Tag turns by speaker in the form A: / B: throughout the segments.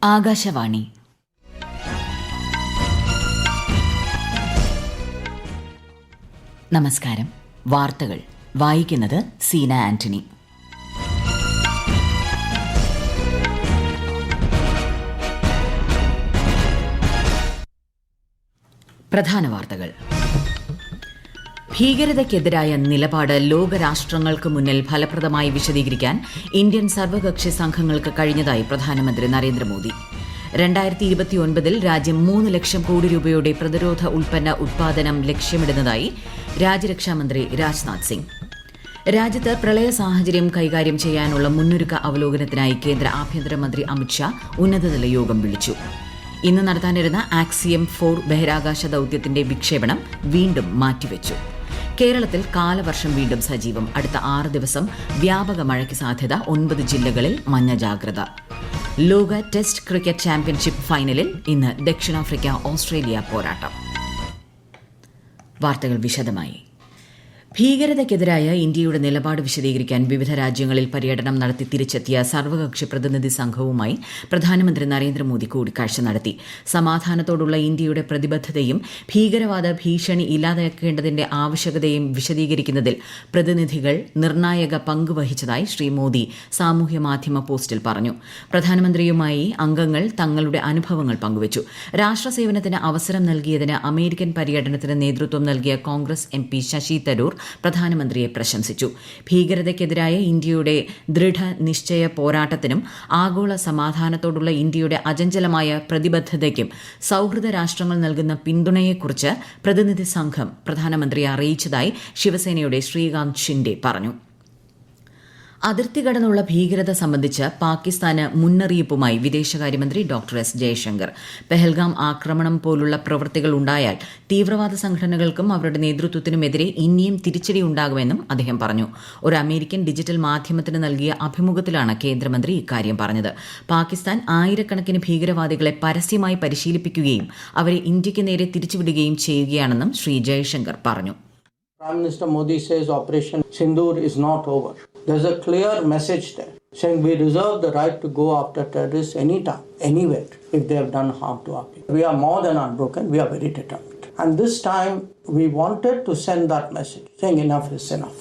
A: ആകാശവാണി. നമസ്കാരം. വാർത്തകൾ വായിക്കുന്നത് സീന ആന്റണി. പ്രധാന വാർത്തകൾ. ഭീകരതയ്ക്കെതിരായ നിലപാട് ലോകരാഷ്ട്രങ്ങൾക്ക് മുന്നിൽ ഫലപ്രദമായി വിശദീകരിക്കാൻ ഇന്ത്യൻ സർവകക്ഷി സംഘങ്ങൾക്ക് കഴിഞ്ഞതായി പ്രധാനമന്ത്രി നരേന്ദ്രമോദി. 2029 രാജ്യം 3 ലക്ഷം കോടി രൂപയുടെ പ്രതിരോധ ഉൽപ്പന്ന ഉത്പാദനം ലക്ഷ്യമിടുന്നതായി രാജ്യരക്ഷാമന്ത്രി രാജ്നാഥ് സിംഗ്. രാജ്യത്ത് പ്രളയ സാഹചര്യം കൈകാര്യം ചെയ്യാനുള്ള മുന്നൊരുക്ക അവലോകനത്തിനായി കേന്ദ്ര ആഭ്യന്തരമന്ത്രി അമിത്ഷാ ഉന്നതതല യോഗം വിളിച്ചു. ഇന്ന് നടത്താനിരുന്ന ആക്സിയം 4 ബഹിരാകാശ ദൌത്യത്തിന്റെ വിക്ഷേപണം വീണ്ടും മാറ്റിവെച്ചു. കേരളത്തിൽ കാലവർഷം വീണ്ടും സജീവം. അടുത്ത 6 ദിവസം വ്യാപക മഴയ്ക്ക് സാധ്യത. 9 ജില്ലകളിൽ മഞ്ഞ ജാഗ്രത. ലോക ടെസ്റ്റ് ക്രിക്കറ്റ് ചാമ്പ്യൻഷിപ്പ് ഫൈനലിൽ ഇന്ന് ദക്ഷിണാഫ്രിക്ക ഓസ്ട്രേലിയ പോരാട്ടം. വാർത്തകൾ വിശദമായി. ഭീകരതയ്ക്കെതിരായ ഇന്ത്യയുടെ നിലപാട് വിശദീകരിക്കാൻ വിവിധ രാജ്യങ്ങളിൽ പര്യടനം നടത്തി തിരിച്ചെത്തിയ സർവകക്ഷി പ്രതിനിധി സംഘവുമായി പ്രധാനമന്ത്രി നരേന്ദ്രമോദി കൂടിക്കാഴ്ച നടത്തി. സമാധാനത്തോടുള്ള ഇന്ത്യയുടെ പ്രതിബദ്ധതയും ഭീകരവാദ ഭീഷണി ഇല്ലാതാക്കേണ്ടതിന്റെ ആവശ്യകതയും വിശദീകരിക്കുന്നതിൽ പ്രതിനിധികൾ നിർണായക പങ്ക് വഹിച്ചതായി ശ്രീ മോദി സാമൂഹ്യമാധ്യമ പോസ്റ്റിൽ പറഞ്ഞു. പ്രധാനമന്ത്രിയുമായി അംഗങ്ങൾ തങ്ങളുടെ അനുഭവങ്ങൾ പങ്കുവച്ചു. രാഷ്ട്രസേവനത്തിന് അവസരം നൽകിയതിന് അമേരിക്കൻ പര്യടനത്തിന് നേതൃത്വം നൽകിയ കോൺഗ്രസ് MP ശശി തരൂർ പ്രധാനമന്ത്രിയെ പ്രശംസിച്ചു. ഭീകരതയ്ക്കെതിരായ ഇന്ത്യയുടെ ദൃഢനിശ്ചയ പോരാട്ടത്തിനും ആഗോള സമാധാനത്തോടുള്ള ഇന്ത്യയുടെ അചഞ്ചലമായ പ്രതിബദ്ധതയ്ക്കും സൌഹൃദ രാഷ്ട്രങ്ങൾ നൽകുന്ന പിന്തുണയെക്കുറിച്ച് പ്രതിനിധി സംഘം പ്രധാനമന്ത്രിയെ അറിയിച്ചതായി ശിവസേനയുടെ ശ്രീകാന്ത് ഷിൻഡെ പറഞ്ഞു. അതിർത്തി കടന്നുള്ള ഭീകരത സംബന്ധിച്ച് പാകിസ്ഥാന് മുന്നറിയിപ്പുമായി വിദേശകാര്യമന്ത്രി ഡോക്ടർ S. ജയശങ്കർ. പെഹൽഗാം ആക്രമണം പോലുള്ള പ്രവൃത്തികൾ ഉണ്ടായാൽ തീവ്രവാദ സംഘടനകൾക്കും അവരുടെ നേതൃത്വത്തിനുമെതിരെ ഇനിയും തിരിച്ചടിയുണ്ടാകുമെന്നും അദ്ദേഹം പറഞ്ഞു. ഒരു അമേരിക്കൻ ഡിജിറ്റൽ മാധ്യമത്തിന് നൽകിയ അഭിമുഖത്തിലാണ് കേന്ദ്രമന്ത്രി ഇക്കാര്യം പറഞ്ഞത്. പാകിസ്ഥാൻ ആയിരക്കണക്കിന് ഭീകരവാദികളെ പരസ്യമായി പരിശീലിപ്പിക്കുകയും അവരെ ഇന്ത്യയ്ക്ക് നേരെ തിരിച്ചുവിടുകയും ചെയ്യുകയാണെന്നും ശ്രീ ജയശങ്കർ പറഞ്ഞു.
B: Prime Minister Modi says Operation Sindoor is not over. There's a clear message there saying we reserve the right to go after terrorists anytime, anywhere, if they have done harm to our people. We are more than unbroken, we are very determined. And this time we wanted to send that message saying enough is enough.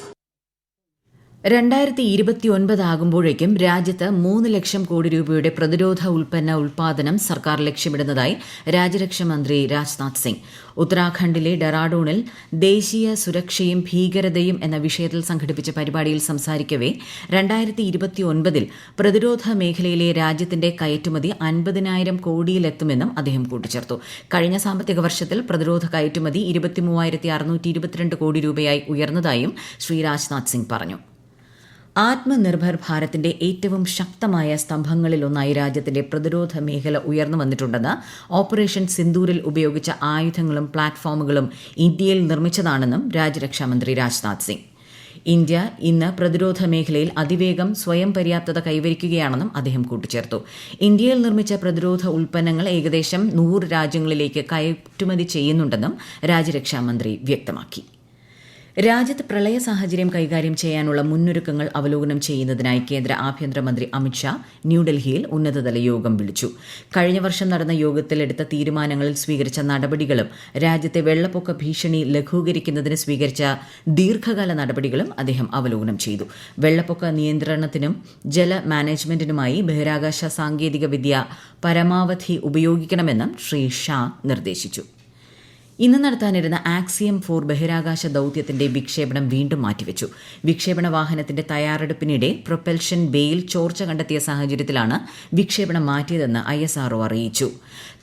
A: 2029 ആകുമ്പോഴേക്കും രാജ്യത്ത് 3 ലക്ഷം കോടി രൂപയുടെ പ്രതിരോധ ഉൽപ്പന്ന ഉൽപാദനം സർക്കാർ ലക്ഷ്യമിടുന്നതായി രാജ്യരക്ഷാമന്ത്രി രാജ്നാഥ് സിംഗ്. ഉത്തരാഖണ്ഡിലെ ഡെറാഡൂണിൽ ദേശീയ സുരക്ഷയും ഭീകരതയും എന്ന വിഷയത്തിൽ സംഘടിപ്പിച്ച പരിപാടിയിൽ സംസാരിക്കവെ 2029 പ്രതിരോധ മേഖലയിലെ രാജ്യത്തിന്റെ കയറ്റുമതി 50,000 കോടിയിലെത്തുമെന്നും അദ്ദേഹം കൂട്ടിച്ചേർത്തു. കഴിഞ്ഞ സാമ്പത്തിക വർഷത്തിൽ പ്രതിരോധ കയറ്റുമതി 23,622 കോടി രൂപയായി ഉയർന്നതായും ശ്രീ രാജ്നാഥ് സിംഗ് പറഞ്ഞു. ആത്മനിർഭർ ഭാരതിന്റെ ഏറ്റവും ശക്തമായ സ്തംഭങ്ങളിലൊന്നായി രാജ്യത്തിന്റെ പ്രതിരോധ മേഖല ഉയർന്നു വന്നിട്ടുണ്ടെന്ന് ഓപ്പറേഷൻ സിന്ദൂരിൽ ഉപയോഗിച്ച ആയുധങ്ങളും പ്ലാറ്റ്ഫോമുകളും ഇന്ത്യയിൽ നിർമ്മിച്ചതാണെന്നും രാജ്യരക്ഷാമന്ത്രി രാജ്നാഥ് സിംഗ്. ഇന്ത്യ ഇന്ന് പ്രതിരോധ മേഖലയിൽ അതിവേഗം സ്വയം പര്യാപ്തത കൈവരിക്കുകയാണെന്നും അദ്ദേഹം കൂട്ടിച്ചേർത്തു. ഇന്ത്യയിൽ നിർമ്മിച്ച പ്രതിരോധ ഉൽപ്പന്നങ്ങൾ ഏകദേശം 100 രാജ്യങ്ങളിലേക്ക് കയറ്റുമതി ചെയ്യുന്നുണ്ടെന്നും രാജ്യരക്ഷാമന്ത്രി വ്യക്തമാക്കി. രാജ്യത്ത് പ്രളയ സാഹചര്യം കൈകാര്യം ചെയ്യാനുള്ള മുന്നൊരുക്കങ്ങൾ അവലോകനം ചെയ്യുന്നതിനായി കേന്ദ്ര ആഭ്യന്തരമന്ത്രി അമിത്ഷാ ന്യൂഡൽഹിയിൽ ഉന്നതതല യോഗം വിളിച്ചു. കഴിഞ്ഞ വർഷം നടന്ന യോഗത്തിൽ എടുത്ത തീരുമാനങ്ങളിൽ സ്വീകരിച്ച നടപടികളും രാജ്യത്തെ വെള്ളപ്പൊക്ക ഭീഷണി ലഘൂകരിക്കുന്നതിന് സ്വീകരിച്ച ദീർഘകാല നടപടികളും അദ്ദേഹം അവലോകനം ചെയ്തു. വെള്ളപ്പൊക്ക നിയന്ത്രണത്തിനും ജല മാനേജ്മെന്റിനുമായി ബഹിരാകാശ സാങ്കേതിക വിദ്യ പരമാവധി ഉപയോഗിക്കണമെന്നും ശ്രീ ഷാ നിർദ്ദേശിച്ചു. ഇന്ന് നടത്താനിരുന്ന ആക്സിയം 4 ബഹിരാകാശ ദൌത്യത്തിന്റെ വിക്ഷേപണം വീണ്ടും മാറ്റിവെച്ചു. വിക്ഷേപണ വാഹനത്തിന്റെ തയ്യാറെടുപ്പിനിടെ പ്രൊപ്പൽഷൻ ബേയിൽ ചോർച്ച കണ്ടെത്തിയ സാഹചര്യത്തിലാണ് വിക്ഷേപണം മാറ്റിയതെന്ന് ISRO അറിയിച്ചു.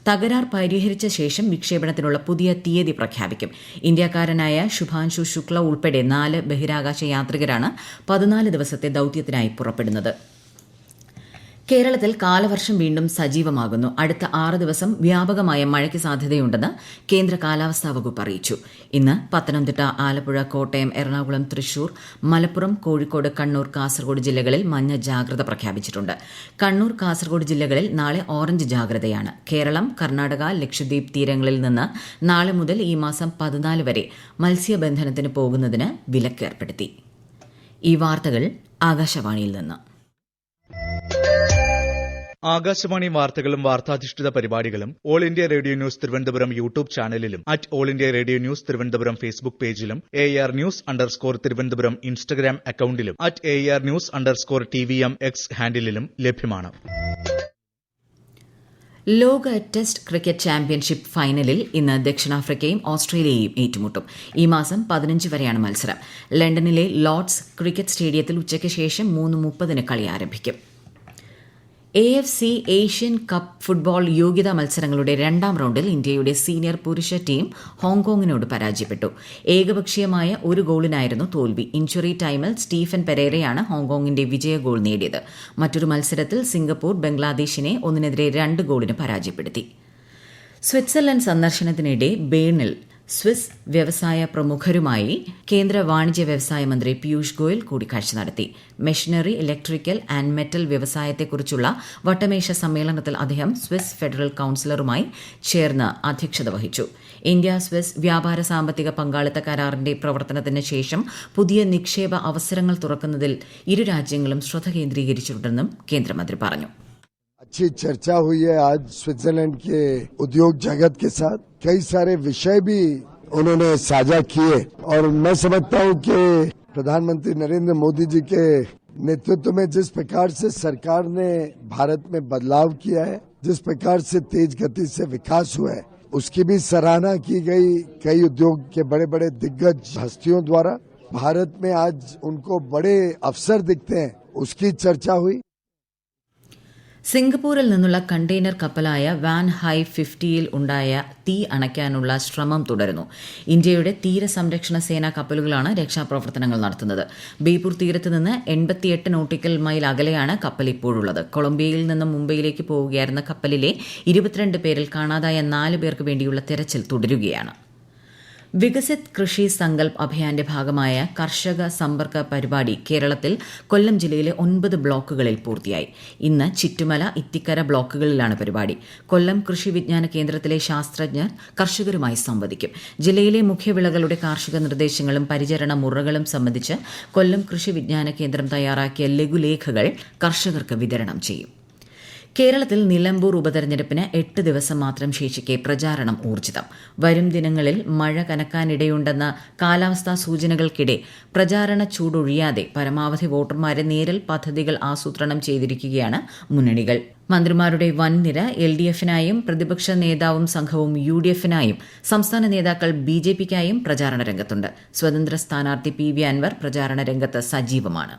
A: തകരാർ പരിഹരിച്ച ശേഷം വിക്ഷേപണത്തിനുള്ള പുതിയ തീയതി പ്രഖ്യാപിക്കും. ഇന്ത്യക്കാരനായ ശുഭാൻശു ശുക്ല ഉൾപ്പെടെ 4 ബഹിരാകാശ യാത്രികരാണ് 14 ദിവസത്തെ ദൌത്യത്തിനായി പുറപ്പെടുന്നത്. കേരളത്തിൽ കാലവർഷം വീണ്ടും സജീവമാകുന്നു. അടുത്ത 6 ദിവസം വ്യാപകമായ മഴയ്ക്ക് സാധ്യതയുണ്ടെന്ന് കേന്ദ്ര കാലാവസ്ഥാ വകുപ്പ് അറിയിച്ചു. ഇന്ന് പത്തനംതിട്ട, ആലപ്പുഴ, കോട്ടയം, എറണാകുളം, തൃശൂർ, മലപ്പുറം, കോഴിക്കോട്, കണ്ണൂർ, കാസർഗോഡ് ജില്ലകളിൽ മഞ്ഞ ജാഗ്രത പ്രഖ്യാപിച്ചിട്ടുണ്ട്. കണ്ണൂർ, കാസർഗോഡ് ജില്ലകളിൽ നാളെ ഓറഞ്ച് ജാഗ്രതയാണ്. കേരളം, കർണാടക, ലക്ഷദ്വീപ് തീരങ്ങളിൽ നിന്ന് നാളെ മുതൽ ഈ മാസം 14 വരെ മത്സ്യബന്ധനത്തിന് പോകുന്നതിന് വിലക്കേർപ്പെടുത്തി. ഈ വാർത്തകൾ ആകാശവാണിയിൽ നിന്ന്.
C: ആകാശവാണി വാർത്തകളും വാർത്താധിഷ്ഠിത പരിപാടികളും all India radio news Thiruvananthapuram YouTube ചാനലിലും @all India radio news Thiruvananthapuram Facebook പേജിലും AR News_ തിരുവനന്തപുരം ഇൻസ്റ്റഗ്രാം അക്കൌണ്ടിലും @AR News_TVM X ഹാൻഡിലും ലഭ്യമാണ്.
A: ലോക ടെസ്റ്റ് ക്രിക്കറ്റ് ചാമ്പ്യൻഷിപ്പ് ഫൈനലിൽ ഇന്ന് ദക്ഷിണാഫ്രിക്കയും ഓസ്ട്രേലിയയും ഏറ്റുമുട്ടും. ഈ മാസം 15 വരെയാണ് മത്സരം. ലണ്ടനിലെ ലോർഡ്സ് ക്രിക്കറ്റ് സ്റ്റേഡിയത്തിൽ ഉച്ചയ്ക്ക് ശേഷം 3:30 കളി ആരംഭിക്കും. AFC ഏഷ്യൻ കപ്പ് ഫുട്ബോൾ യോഗ്യതാ മത്സരങ്ങളുടെ രണ്ടാം റൌണ്ടിൽ ഇന്ത്യയുടെ സീനിയർ പുരുഷ ടീം ഹോങ്കോങ്ങിനോട് പരാജയപ്പെട്ടു. ഏകപക്ഷീയമായ ഒരു ഗോളിനായിരുന്നു തോൽവി. ഇഞ്ചുറി ടൈമിൽ സ്റ്റീഫൻ പെരേരയാണ് ഹോങ്കോങ്ങിന്റെ വിജയ ഗോൾ നേടിയത്. മറ്റൊരു മത്സരത്തിൽ സിംഗപ്പൂർ ബംഗ്ലാദേശിനെ 1-2 ഗോളിന് പരാജയപ്പെടുത്തി. സ്വിറ്റ്സർലൻഡ് സന്ദർശനത്തിനിടെ ബേണിൽ സ്വിസ് വ്യവസായ പ്രമുഖരുമായി കേന്ദ്ര വാണിജ്യ വ്യവസായ മന്ത്രി പീയൂഷ് ഗോയൽ കൂടിക്കാഴ്ച നടത്തി. മെഷീനറി, ഇലക്ട്രിക്കൽ ആൻഡ് മെറ്റൽ വ്യവസായത്തെക്കുറിച്ചുള്ള വട്ടമേശ സമ്മേളനത്തിൽ അദ്ദേഹം സ്വിസ് ഫെഡറൽ കൌൺസിലറുമായി ചേർന്ന് അധ്യക്ഷത വഹിച്ചു. ഇന്ത്യ സ്വിസ് വ്യാപാര സാമ്പത്തിക പങ്കാളിത്ത കരാറിന്റെ പ്രവർത്തനത്തിന് ശേഷം പുതിയ നിക്ഷേപ അവസരങ്ങൾ തുറക്കുന്നതിൽ ഇരു രാജ്യങ്ങളും ശ്രദ്ധ കേന്ദ്രീകരിച്ചിട്ടുണ്ടെന്നും കേന്ദ്രമന്ത്രി പറഞ്ഞു.
D: अच्छी चर्चा हुई है आज स्विट्जरलैंड के उद्योग जगत के साथ. कई सारे विषय भी उन्होंने साझा किए और मैं समझता हूं कि प्रधानमंत्री नरेंद्र मोदी जी के नेतृत्व में जिस प्रकार से सरकार ने भारत में बदलाव किया है, जिस प्रकार से तेज गति से विकास हुआ है, उसकी भी सराहना की गई. कई उद्योग के बड़े बड़े दिग्गज हस्तियों द्वारा भारत में आज उनको बड़े अवसर दिखते हैं, उसकी चर्चा हुई.
A: സിംഗപ്പൂരിൽ നിന്നുള്ള കണ്ടെയ്നർ കപ്പലായ വാൻ ഹൈ 50യിൽ ഉണ്ടായ തീ അണയ്ക്കാനുള്ള ശ്രമം തുടരുന്നു. ഇന്ത്യയുടെ തീരസംരക്ഷണ സേനാ കപ്പലുകളാണ് രക്ഷാപ്രവർത്തനങ്ങൾ നടത്തുന്നത്. ബേപ്പൂർ തീരത്ത് നിന്ന് 88 നോട്ടിക്കൽ മൈൽ അകലെയാണ് കപ്പൽ ഇപ്പോഴുള്ളത്. കൊളംബിയയിൽ നിന്ന് മുംബൈയിലേക്ക് പോവുകയായിരുന്ന കപ്പലിലെ 22 പേരിൽ കാണാതായ 4 പേർക്ക് വേണ്ടിയുള്ള തെരച്ചിൽ തുടരുകയാണ്. വികസിത് കൃഷി സങ്കൽപ് അഭിയാന്റെ ഭാഗമായ കർഷക സമ്പർക്ക പരിപാടി കേരളത്തിൽ കൊല്ലം ജില്ലയിലെ 9 ബ്ലോക്കുകളിൽ പൂർത്തിയായി. ഇന്ന് ചിറ്റുമല, ഇത്തിക്കര ബ്ലോക്കുകളിലാണ് പരിപാടി. കൊല്ലം കൃഷി വിജ്ഞാന കേന്ദ്രത്തിലെ ശാസ്ത്രജ്ഞർ കർഷകരുമായി സംവദിക്കും. ജില്ലയിലെ മുഖ്യവിളകളുടെ കാർഷിക നിർദ്ദേശങ്ങളും പരിചരണ മുറകളും സംബന്ധിച്ച് കൊല്ലം കൃഷി വിജ്ഞാന കേന്ദ്രം തയ്യാറാക്കിയ ലഘുലേഖകൾ കർഷകർക്ക് വിതരണം ചെയ്യും. കേരളത്തിൽ നിലമ്പൂർ ഉപതെരഞ്ഞെടുപ്പിന് 8 ദിവസം മാത്രം ശേഷിക്കെ പ്രചാരണം ഊർജിതം. വരും ദിനങ്ങളിൽ മഴ കനക്കാനിടയുണ്ടെന്ന കാലാവസ്ഥാ സൂചനകൾക്കിടെ പ്രചാരണ ചൂടൊഴിയാതെ പരമാവധി വോട്ടർമാരെ നേരിൽ പദ്ധതികൾ ആസൂത്രണം ചെയ്തിരിക്കുകയാണ് മുന്നണികൾ. മന്ത്രിമാരുടെ വൻനിര LDF-നായും പ്രതിപക്ഷ നേതാവും സംഘവും UDF-നായും സംസ്ഥാന നേതാക്കൾ BJP-ക്കായും പ്രചാരണ രംഗത്തുണ്ട്. സ്വതന്ത്ര സ്ഥാനാർത്ഥി PV അൻവർ പ്രചാരണ രംഗത്ത് സജീവമാണ്.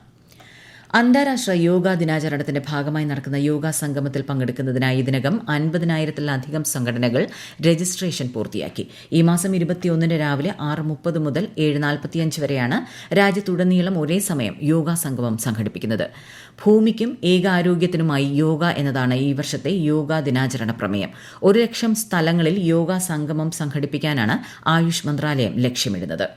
A: അന്താരാഷ്ട്ര യോഗാ ദിനാചരണത്തിന്റെ ഭാഗമായി നടക്കുന്ന യോഗാ സംഗമത്തിൽ പങ്കെടുക്കുന്നതിനായി ഇതിനകം 50,000-ത്തിലധികം സംഘടനകൾ രജിസ്ട്രേഷൻ പൂർത്തിയാക്കി. ഈ മാസം 21 രാവിലെ 6:30 മുതൽ 7:45 വരെയാണ് രാജ്യത്തുടനീളം ഒരേ സമയം യോഗാ സംഗമം സംഘടിപ്പിക്കുന്നത്. ഭൂമിക്കും ഏകാരോഗ്യത്തിനുമായി യോഗ എന്നതാണ് ഈ വർഷത്തെ യോഗാ ദിനാചരണ പ്രമേയം. 1 ലക്ഷം സ്ഥലങ്ങളിൽ യോഗാ സംഗമം സംഘടിപ്പിക്കാനാണ് ആയുഷ് മന്ത്രാലയം ലക്ഷ്യമിടുന്നത്.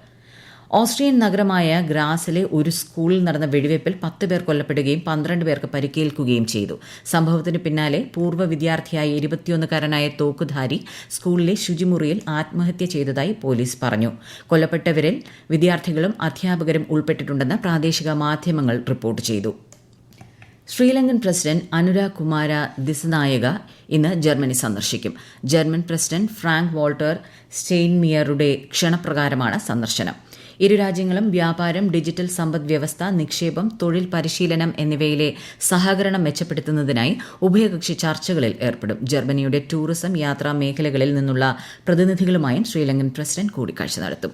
A: ഓസ്ട്രിയൻ നഗരമായ ഗ്രാസിലെ ഒരു സ്കൂളിൽ നടന്ന വെടിവയ്പിൽ 10 പേർ കൊല്ലപ്പെടുകയും 12 പേർക്ക് പരിക്കേൽക്കുകയും ചെയ്തു. സംഭവത്തിന് പിന്നാലെ പൂർവ്വ വിദ്യാർത്ഥിയായ 21-കാരനായ തോക്കുധാരി സ്കൂളിലെ ശുചിമുറിയിൽ ആത്മഹത്യ ചെയ്തതായി പോലീസ് പറഞ്ഞു. കൊല്ലപ്പെട്ടവരിൽ വിദ്യാർത്ഥികളും അധ്യാപകരും ഉൾപ്പെട്ടിട്ടുണ്ടെന്ന് പ്രാദേശിക മാധ്യമങ്ങൾ റിപ്പോർട്ട് ചെയ്തു. ശ്രീലങ്കൻ പ്രസിഡന്റ് അനുരാഗ് കുമാര ദിസനായക ഇന്ന് ജർമ്മനി സന്ദർശിക്കും. ജർമ്മൻ പ്രസിഡന്റ് ഫ്രാങ്ക് വാൾട്ടർ സ്റ്റെയിൻമിയറുടെ ക്ഷണപ്രകാരമാണ് സന്ദർശനം. ഇരു രാജ്യങ്ങളും വ്യാപാരം, ഡിജിറ്റൽ സമ്പദ് വ്യവസ്ഥ, നിക്ഷേപം, തൊഴിൽ പരിശീലനം എന്നിവയിലെ സഹകരണം മെച്ചപ്പെടുത്തുന്നതിനായി ഉഭയകക്ഷി ചർച്ചകളിൽ ഏർപ്പെടും. ജർമ്മനിയുടെ ടൂറിസം, യാത്രാ മേഖലകളിൽ നിന്നുള്ള പ്രതിനിധികളുമായും ശ്രീലങ്കൻ പ്രസിഡന്റ് കൂടിക്കാഴ്ച നടത്തും.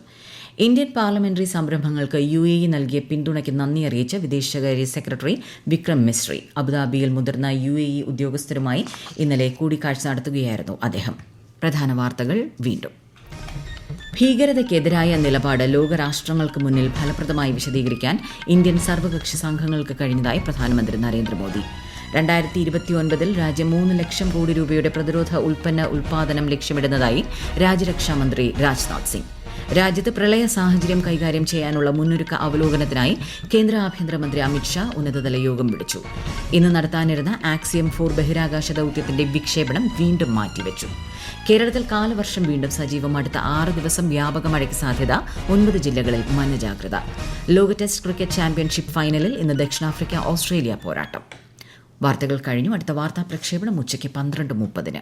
A: ഇന്ത്യൻ പാർലമെന്ററി സംരംഭങ്ങൾക്ക് UAE നൽകിയ പിന്തുണയ്ക്ക് നന്ദി അറിയിച്ച വിദേശകാര്യ സെക്രട്ടറി വിക്രം മിസ്രി അബുദാബിയിൽ മുതിർന്ന UAE ഉദ്യോഗസ്ഥരുമായി ഇന്നലെ കൂടിക്കാഴ്ച നടത്തുകയായിരുന്നു അദ്ദേഹം. പ്രധാന വാർത്തകൾ വീണ്ടും. ഭീകരതയ്ക്കെതിരായ നിലപാട് ലോകരാഷ്ട്രങ്ങൾക്ക് മുന്നിൽ ഫലപ്രദമായി വിശദീകരിക്കാൻ ഇന്ത്യൻ സർവകക്ഷി സംഘങ്ങൾക്ക് കഴിഞ്ഞതായി പ്രധാനമന്ത്രി നരേന്ദ്രമോദി. 2029 രാജ്യം 3 ലക്ഷം കോടി രൂപയുടെ പ്രതിരോധ ഉൽപ്പന്ന ഉൽപ്പാദനം ലക്ഷ്യമിടുന്നതായി രാജ്യരക്ഷാമന്ത്രി രാജ്നാഥ് സിംഗ്. രാജ്യത്ത് പ്രളയ സാഹചര്യം കൈകാര്യം ചെയ്യാനുള്ള മുന്നൊരുക്ക അവലോകനത്തിനായി കേന്ദ്ര ആഭ്യന്തരമന്ത്രി അമിത്ഷാ ഉന്നതതല യോഗം വിളിച്ചു. ഇന്ന് നടത്താനിരുന്ന ആക്സിയം 4 ബഹിരാകാശ ദൌത്യത്തിന്റെ വിക്ഷേപണം വീണ്ടും മാറ്റിവെച്ചു. കേരളത്തിൽ കാലവർഷം വീണ്ടും സജീവം. അടുത്ത 6 ദിവസം വ്യാപക മഴയ്ക്ക് സാധ്യത. 9 ജില്ലകളിൽ മഞ്ഞ ജാഗ്രത. ലോക ടെസ്റ്റ് ക്രിക്കറ്റ് ചാമ്പ്യൻഷിപ്പ് ഫൈനലിൽ ഇന്ന് ദക്ഷിണാഫ്രിക്ക ഓസ്ട്രേലിയ പോരാട്ടം. വാർത്തകൾ കഴിഞ്ഞു. അടുത്ത വാർത്താ പ്രക്ഷേപണം ഉച്ചയ്ക്ക് 12:30.